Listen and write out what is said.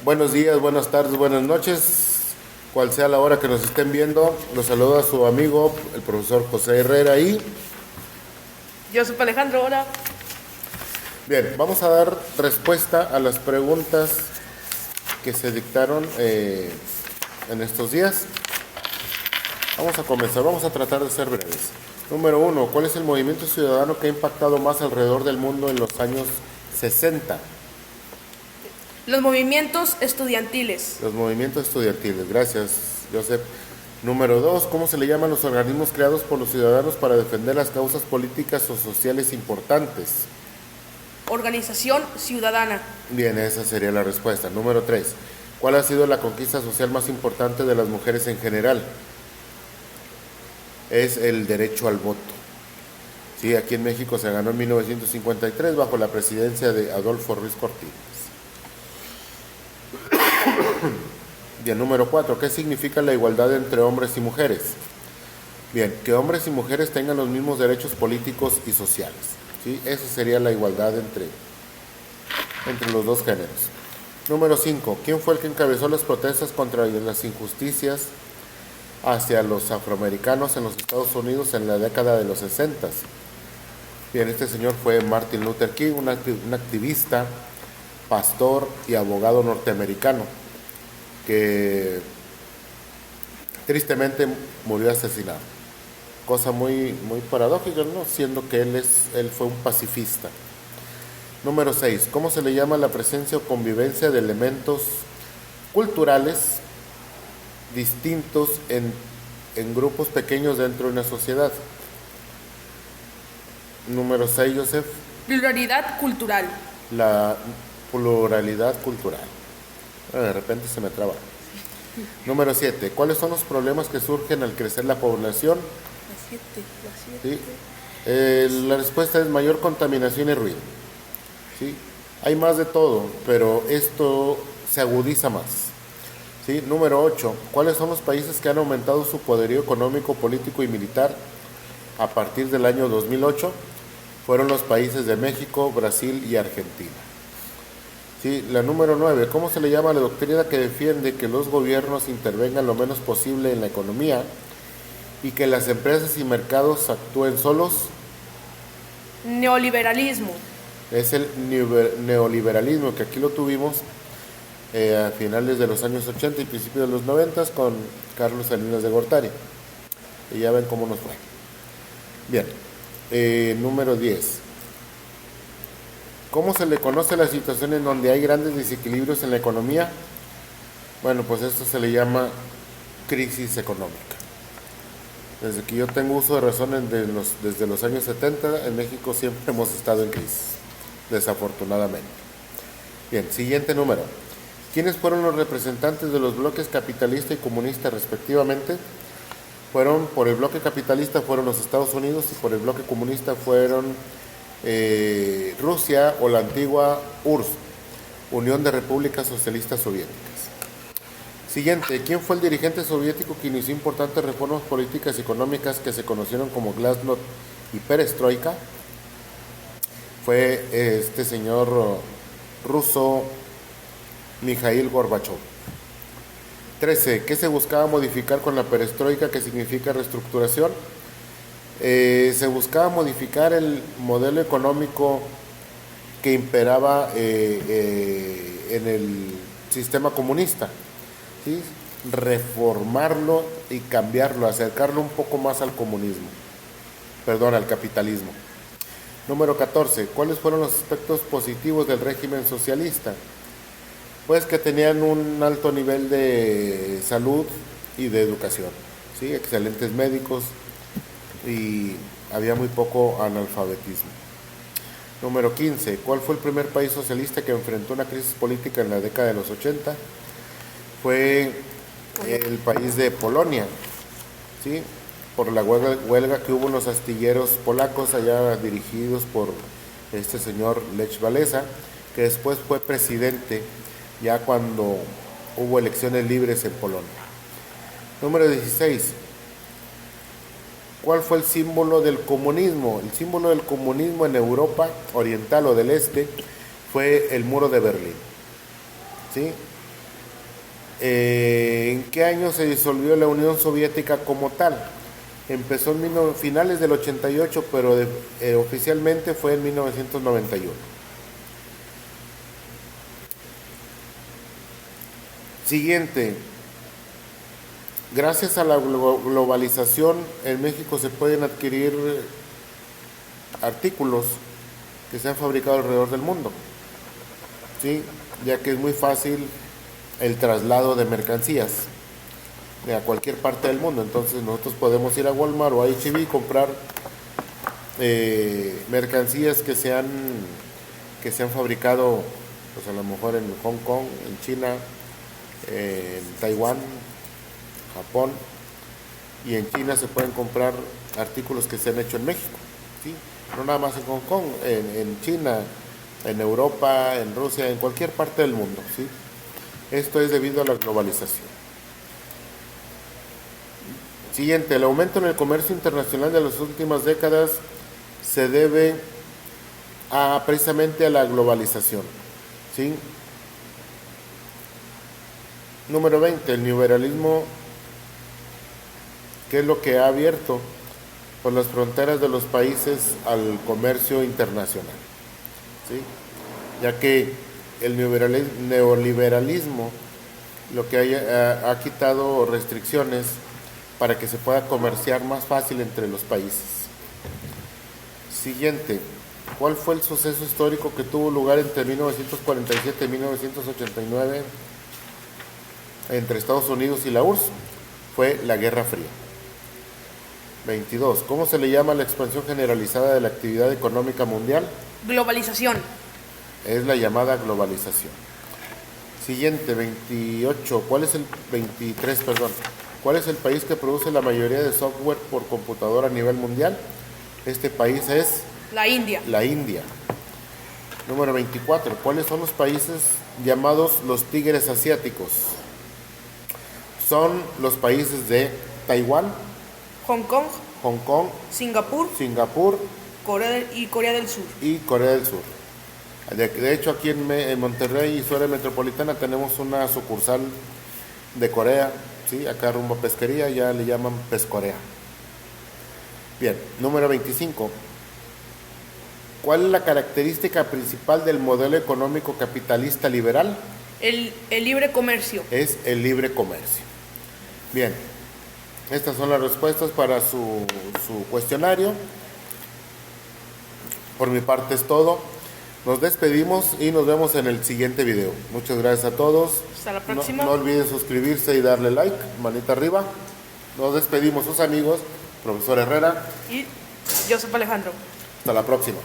Buenos días, buenas tardes, buenas noches, cual sea la hora que nos estén viendo. Los saluda su amigo, el profesor José Herrera y... Yo soy Alejandro, hola. Bien, vamos a dar respuesta a las preguntas que se dictaron en estos días. Vamos a comenzar, vamos a tratar de ser breves. Número 1, ¿cuál es el movimiento ciudadano que ha impactado más alrededor del mundo en los años 60? Los movimientos estudiantiles. Los movimientos estudiantiles, gracias, Joseph. Número 2, ¿cómo se le llaman los organismos creados por los ciudadanos para defender las causas políticas o sociales importantes? Organización ciudadana. Bien, esa sería la respuesta. Número 3, ¿cuál ha sido la conquista social más importante de las mujeres en general? Es el derecho al voto. Sí, aquí en México se ganó en 1953 bajo la presidencia de Adolfo Ruiz Cortines. Bien, número 4, ¿qué significa la igualdad entre hombres y mujeres? Bien, que hombres y mujeres tengan los mismos derechos políticos y sociales. ¿Sí? Esa sería la igualdad entre los dos géneros. Número 5, ¿quién fue el que encabezó las protestas contra las injusticias hacia los afroamericanos en los Estados Unidos en la década de los 60? Bien, este señor fue Martin Luther King, un activista, pastor y abogado norteamericano que tristemente murió asesinado. Cosa muy paradójica, ¿no? Siendo que él fue un pacifista. Número 6, ¿cómo se le llama la presencia o convivencia de elementos culturales distintos en grupos pequeños dentro de una sociedad? Número 6, Joseph. Pluralidad cultural. La pluralidad cultural. De repente se me traba. Número 7, ¿cuáles son los problemas que surgen al crecer la población? La 7. ¿Sí? La respuesta es mayor contaminación y ruido. ¿Sí? Hay más de todo, pero esto se agudiza más. ¿Sí? Número 8, ¿cuáles son los países que han aumentado su poderío económico, político y militar a partir del año 2008? Fueron los países de México, Brasil y Argentina. ¿Sí? La número 9, ¿cómo se le llama a la doctrina que defiende que los gobiernos intervengan lo menos posible en la economía y que las empresas y mercados actúen solos? Neoliberalismo. Es el neoliberalismo, que aquí lo tuvimos a finales de los años 80 y principios de los 90 con Carlos Salinas de Gortari. Y ya ven cómo nos fue. Bien, número 10. ¿Cómo se le conoce a la situación en donde hay grandes desequilibrios en la economía? Bueno, pues esto se le llama crisis económica. Desde que yo tengo uso de razón desde los años 70, en México siempre hemos estado en crisis, desafortunadamente. Bien, siguiente número. ¿Quiénes fueron los representantes de los bloques capitalista y comunista respectivamente? Por el bloque capitalista fueron los Estados Unidos y por el bloque comunista fueron Rusia o la antigua URSS, Unión de Repúblicas Socialistas Soviéticas. Siguiente, ¿quién fue el dirigente soviético que inició importantes reformas políticas y económicas que se conocieron como Glasnost y Perestroika? Fue este señor ruso Mikhail Gorbachev. 13, ¿qué se buscaba modificar con la perestroika, que significa reestructuración? Se buscaba modificar el modelo económico que imperaba en el sistema comunista, ¿sí? Reformarlo y cambiarlo, acercarlo un poco más al al capitalismo. Número 14, ¿cuáles fueron los aspectos positivos del régimen socialista? Pues que tenían un alto nivel de salud y de educación, ¿sí? Excelentes médicos y había muy poco analfabetismo. Número 15, ¿cuál fue el primer país socialista que enfrentó una crisis política en la década de los 80? Fue el país de Polonia, ¿sí? Por la huelga que hubo en los astilleros polacos allá dirigidos por este señor Lech Walesa, que después fue presidente ya cuando hubo elecciones libres en Polonia. Número 16. ¿Cuál fue el símbolo del comunismo? El símbolo del comunismo en Europa Oriental o del Este fue el muro de Berlín. ¿Sí? ¿En qué año se disolvió la Unión Soviética como tal? Empezó en finales del 88, pero oficialmente fue en 1991. Siguiente. Gracias a la globalización, en México se pueden adquirir artículos que se han fabricado alrededor del mundo, ¿sí? Ya que es muy fácil el traslado de mercancías a cualquier parte del mundo. Entonces nosotros podemos ir a Walmart o a H-E-B y comprar mercancías que se han fabricado, pues a lo mejor en Hong Kong, en China, en Taiwán, Japón, y en China se pueden comprar artículos que se han hecho en México, ¿sí? No nada más en Hong Kong, en China, en Europa, en Rusia, en cualquier parte del mundo, ¿sí? Esto es debido a la globalización. Siguiente, el aumento en el comercio internacional de las últimas décadas se debe precisamente a la globalización, ¿sí? Número 20, el neoliberalismo, que es lo que ha abierto por las fronteras de los países al comercio internacional, ¿sí? Ya que el neoliberalismo lo que ha quitado restricciones para que se pueda comerciar más fácil entre los países. Siguiente, ¿cuál fue el suceso histórico que tuvo lugar entre 1947 y 1989 entre Estados Unidos y la URSS? Fue la Guerra Fría. 22. ¿Cómo se le llama la expansión generalizada de la actividad económica mundial? Globalización. Es la llamada globalización. Siguiente, 28. 23, perdón. ¿Cuál es el país que produce la mayoría de software por computadora a nivel mundial? Este país es La India. la India. Número 24. ¿Cuáles son los países llamados los tigres asiáticos? Son los países de Taiwán, Hong Kong, Hong Kong, Singapur, Corea y Corea del Sur. y Corea del Sur. De hecho, aquí en Monterrey y su área metropolitana tenemos una sucursal de Corea, ¿sí? Acá rumbo a Pesquería ya le llaman Pescorea. Bien, número 25. ¿Cuál es la característica principal del modelo económico capitalista liberal? El libre comercio. Es el libre comercio. Bien, estas son las respuestas para su cuestionario. Por mi parte es todo. Nos despedimos y nos vemos en el siguiente video. Muchas gracias a todos. Hasta la próxima. No olviden suscribirse y darle like, manita arriba. Nos despedimos sus amigos, profesor Herrera. Y Joseph Alejandro. Hasta la próxima.